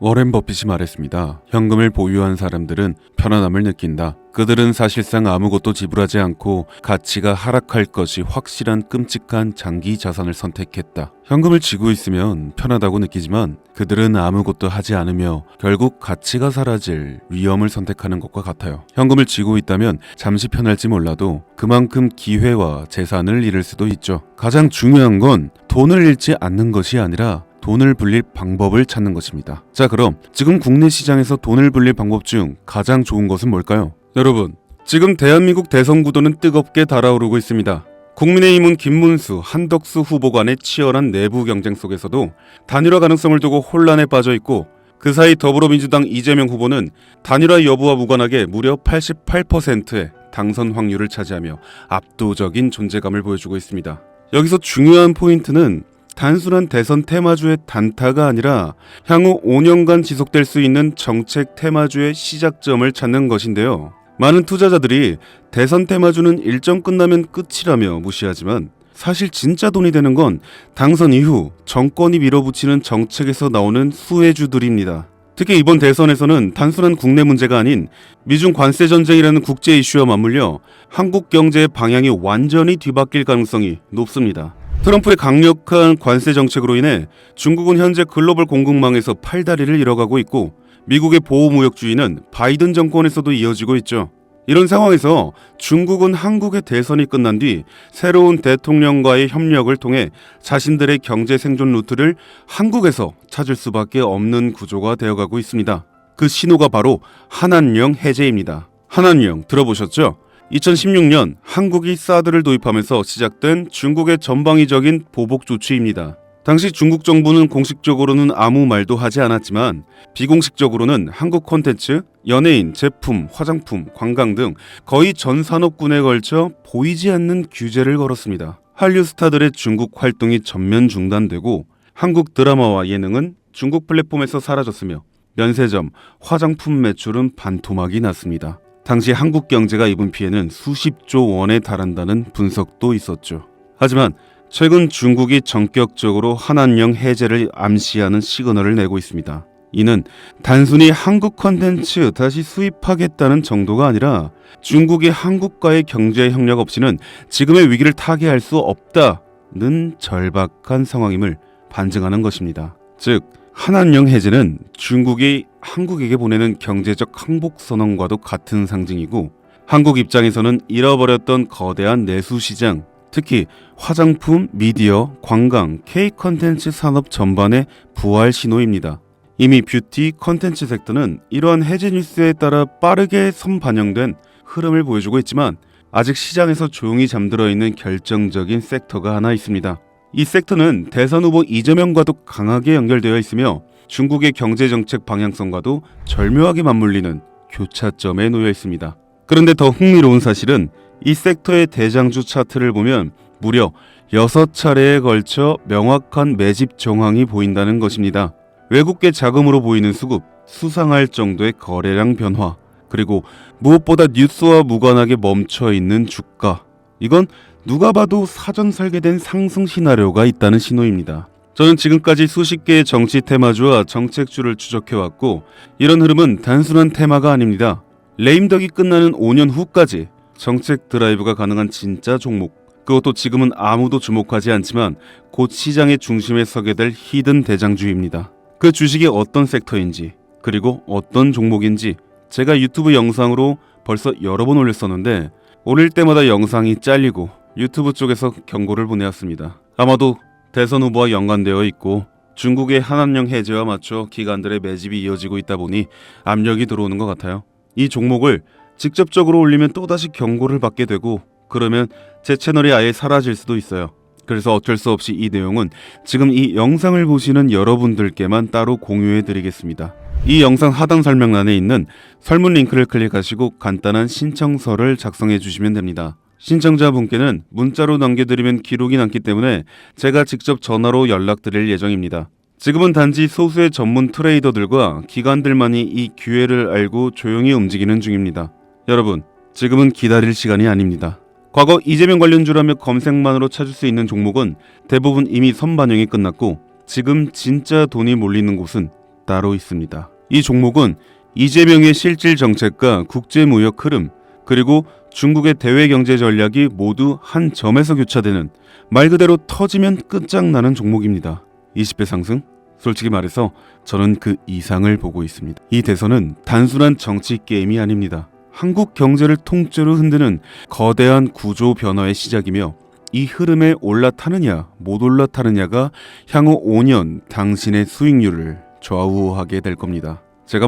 워렌 버핏이 말했습니다. 현금을 보유한 사람들은 편안함을 느낀다. 그들은 사실상 아무것도 지불하지 않고 가치가 하락할 것이 확실한 끔찍한 장기 자산을 선택했다. 현금을 쥐고 있으면 편하다고 느끼지만 그들은 아무것도 하지 않으며 결국 가치가 사라질 위험을 선택하는 것과 같아요. 현금을 쥐고 있다면 잠시 편할지 몰라도 그만큼 기회와 재산을 잃을 수도 있죠. 가장 중요한 건 돈을 잃지 않는 것이 아니라 돈을 불릴 방법을 찾는 것입니다. 자, 그럼 지금 국내 시장에서 돈을 불릴 방법 중 가장 좋은 것은 뭘까요? 여러분, 지금 대한민국 대선 구도는 뜨겁게 달아오르고 있습니다. 국민의힘은 김문수, 한덕수 후보 간의 치열한 내부 경쟁 속에서도 단일화 가능성을 두고 혼란에 빠져 있고, 그 사이 더불어민주당 이재명 후보는 단일화 여부와 무관하게 무려 88%의 당선 확률을 차지하며 압도적인 존재감을 보여주고 있습니다. 여기서 중요한 포인트는 단순한 대선 테마주의 단타가 아니라 향후 5년간 지속될 수 있는 정책 테마주의 시작점을 찾는 것인데요. 많은 투자자들이 대선 테마주는 일정 끝나면 끝이라며 무시하지만 사실 진짜 돈이 되는 건 당선 이후 정권이 밀어붙이는 정책에서 나오는 수혜주들입니다. 특히 이번 대선에서는 단순한 국내 문제가 아닌 미중 관세 전쟁이라는 국제 이슈와 맞물려 한국 경제의 방향이 완전히 뒤바뀔 가능성이 높습니다. 트럼프의 강력한 관세 정책으로 인해 중국은 현재 글로벌 공급망에서 팔다리를 잃어가고 있고, 미국의 보호무역주의는 바이든 정권에서도 이어지고 있죠. 이런 상황에서 중국은 한국의 대선이 끝난 뒤 새로운 대통령과의 협력을 통해 자신들의 경제 생존 루트를 한국에서 찾을 수밖에 없는 구조가 되어가고 있습니다. 그 신호가 바로 한한령 해제입니다. 한한령 들어보셨죠? 2016년 한국이 사드를 도입하면서 시작된 중국의 전방위적인 보복 조치입니다. 당시 중국 정부는 공식적으로는 아무 말도 하지 않았지만 비공식적으로는 한국 콘텐츠, 연예인, 제품, 화장품, 관광 등 거의 전 산업군에 걸쳐 보이지 않는 규제를 걸었습니다. 한류 스타들의 중국 활동이 전면 중단되고 한국 드라마와 예능은 중국 플랫폼에서 사라졌으며 면세점, 화장품 매출은 반토막이 났습니다. 당시 한국 경제가 입은 피해는 수십조 원에 달한다는 분석도 있었죠. 하지만 최근 중국이 전격적으로 한한령 해제를 암시하는 시그널을 내고 있습니다. 이는 단순히 한국 콘텐츠 다시 수입하겠다는 정도가 아니라 중국이 한국과의 경제 협력 없이는 지금의 위기를 타개할 수 없다는 절박한 상황임을 반증하는 것입니다. 즉, 한한령 해제는 중국이 한국에게 보내는 경제적 항복 선언과도 같은 상징이고, 한국 입장에서는 잃어버렸던 거대한 내수 시장, 특히 화장품, 미디어, 관광, K-컨텐츠 산업 전반의 부활 신호입니다. 이미 뷰티, 컨텐츠 섹터는 이러한 해제 뉴스에 따라 빠르게 선반영된 흐름을 보여주고 있지만 아직 시장에서 조용히 잠들어 있는 결정적인 섹터가 하나 있습니다. 이 섹터는 대선 후보 이재명과도 강하게 연결되어 있으며 중국의 경제정책 방향성과도 절묘하게 맞물리는 교차점에 놓여 있습니다. 그런데 더 흥미로운 사실은 이 섹터의 대장주 차트를 보면 무려 6차례에 걸쳐 명확한 매집 정황이 보인다는 것입니다. 외국계 자금으로 보이는 수급, 수상할 정도의 거래량 변화, 그리고 무엇보다 뉴스와 무관하게 멈춰있는 주가. 이건 누가 봐도 사전 설계된 상승 시나리오가 있다는 신호입니다. 저는 지금까지 수십 개의 정치 테마주와 정책주를 추적해왔고, 이런 흐름은 단순한 테마가 아닙니다. 레임덕이 끝나는 5년 후까지 정책 드라이브가 가능한 진짜 종목, 그것도 지금은 아무도 주목하지 않지만 곧 시장의 중심에 서게 될 히든 대장주입니다. 그 주식이 어떤 섹터인지, 그리고 어떤 종목인지 제가 유튜브 영상으로 벌써 여러 번 올렸었는데 올릴 때마다 영상이 잘리고 유튜브 쪽에서 경고를 보내왔습니다. 아마도 대선 후보와 연관되어 있고 중국의 한한령 해제와 맞춰 기관들의 매집이 이어지고 있다 보니 압력이 들어오는 것 같아요. 이 종목을 직접적으로 올리면 또다시 경고를 받게 되고, 그러면 제 채널이 아예 사라질 수도 있어요. 그래서 어쩔 수 없이 이 내용은 지금 이 영상을 보시는 여러분들께만 따로 공유해 드리겠습니다. 이 영상 하단 설명란에 있는 설문 링크를 클릭하시고 간단한 신청서를 작성해 주시면 됩니다. 신청자분께는 문자로 남겨드리면 기록이 남기 때문에 제가 직접 전화로 연락드릴 예정입니다. 지금은 단지 소수의 전문 트레이더들과 기관들만이 이 기회를 알고 조용히 움직이는 중입니다. 여러분, 지금은 기다릴 시간이 아닙니다. 과거 이재명 관련주라며 검색만으로 찾을 수 있는 종목은 대부분 이미 선반영이 끝났고, 지금 진짜 돈이 몰리는 곳은 따로 있습니다. 이 종목은 이재명의 실질 정책과 국제무역 흐름, 그리고 중국의 대외 경제 전략이 모두 한 점에서 교차되는, 말 그대로 터지면 끝장나는 종목입니다. 20배 상승? 솔직히 말해서 저는 그 이상을 보고 있습니다. 이 대선은 단순한 정치 게임이 아닙니다. 한국 경제를 통째로 흔드는 거대한 구조 변화의 시작이며, 이 흐름에 올라타느냐 못 올라타느냐가 향후 5년 당신의 수익률을 좌우하게 될 겁니다. 제가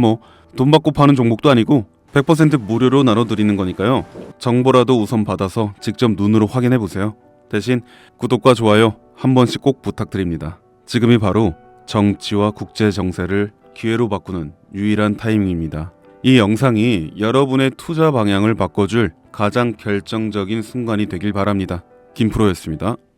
돈 받고 파는 종목도 아니고 100% 무료로 나눠드리는 거니까요. 정보라도 우선 받아서 직접 눈으로 확인해 보세요. 대신 구독과 좋아요 한 번씩 꼭 부탁드립니다. 지금이 바로 정치와 국제 정세를 기회로 바꾸는 유일한 타이밍입니다. 이 영상이 여러분의 투자 방향을 바꿔줄 가장 결정적인 순간이 되길 바랍니다. 김프로였습니다.